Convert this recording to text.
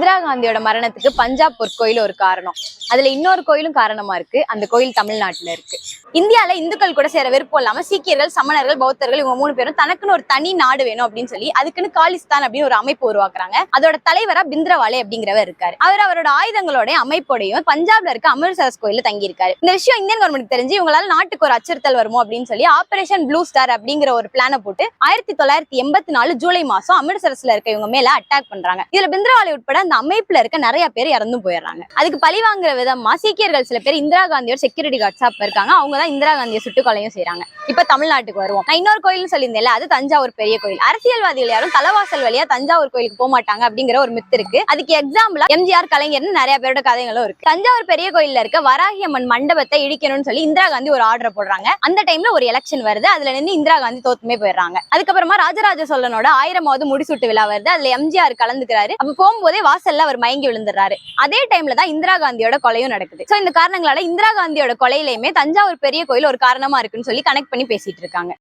இந்திரா காந்தியோட மரணத்துக்கு பஞ்சாப் பொற்கோயில் ஒரு காரணம். அதுல இன்னொரு கோயிலும் காரணமா இருக்கு. அந்த கோயில் தமிழ்நாட்டுல இருக்கு. இந்தியால இந்துக்கள் கூட சேர விருப்பம் இல்லாம சீக்கியர்கள், சமணர்கள், பௌத்தர்கள் இவங்க 3 பேரும் தனக்குன்னு ஒரு தனி நாடு வேணும் அப்படின்னு சொல்லி அதுக்குன்னு காலிஸ்தான் அப்படின்னு ஒரு அமைப்பு உருவாக்குறாங்க. அதோட தலைவரா பிந்திரவாலே அப்படிங்கிறவர் இருக்காரு. அவரோட ஆயுதங்களோட அமைப்போடையும் பஞ்சாப்ல இருக்க அமிர்தசரஸ் கோயில தங்கி இருக்காரு. இந்த விஷயம் இந்தியன் கவர்மெண்ட் தெரிஞ்சு இவங்களால நாட்டுக்கு ஒரு அச்சுறுத்தல் வருமோ அப்படின்னு சொல்லி ஆபரேஷன் ப்ளூ ஸ்டார் அப்படிங்கிற ஒரு பிளான போட்டு 1984 ஜூலை மாசம் அமிர்தசரஸ்ல இருக்க இவங்க மேல அட்டாக் பண்றாங்க. இதுல பிந்திரவாலே உட்பட அந்த அமைப்புல இருக்க நிறைய பேர் இறந்து போயிடுறாங்க. அதுக்கு பழி வாங்குற விதமா சீக்கியர்கள் சில பேர் இந்திரா காந்தியோட செக்யூரிட்டி கார்ட்ஸா இருக்காங்க. அவங்க தான் இந்திரா காந்தியை சுட்டு கொலையும் செய்யறாங்க. இப்ப தமிழ்நாட்டுக்கு வருவோம். நான் இன்னொரு கோயில் சொல்லியிருந்தேன், அது தஞ்சாவூர் பெரிய கோயில். அரசியல்வாதிகள் யாரும் தலைவாசல் வழியா தஞ்சாவூர் கோயிலுக்கு போக மாட்டாங்க அப்படிங்கிற ஒரு மித்து இருக்கு. அதுக்கு எக்ஸாம்பிளா எம்ஜிஆர், கலைஞர்னு நிறைய பேரோட கதைகளும் இருக்கு. தஞ்சாவூர் பெரிய கோயில்ல இருக்க வராகி அம்மன் மண்டபத்தை இடிக்கணும்னு சொல்லி இந்திரா காந்தி ஒரு ஆர்டர் போடுறாங்க. அந்த டைம்ல ஒரு எலெக்ஷன் வருது. அதுல நின்று இந்திரா காந்தி தோத்துமே போயிடுறாங்க. அதுக்கப்புறமா ராஜராஜ சோழனோட 1000வது முடிசூட்டு விழா வருது. அதுல எம்ஜிஆர் கலந்துக்கிறாரு. அப்ப போகும்போதே வாசல்ல அவர் மயங்கி விழுந்துறாரு. அதே டைம்ல தான் இந்திரா காந்தியோட கொலையும் நடக்குது. சோ இந்த காரணங்களால இந்திரா காந்தியோட கொலையிலுமே தஞ்சாவூர் பெரிய கோயில் ஒரு காரணமா இருக்குன்னு சொல்லி கனெக்ட் பண்ணி பேசிட்டு இருக்காங்க.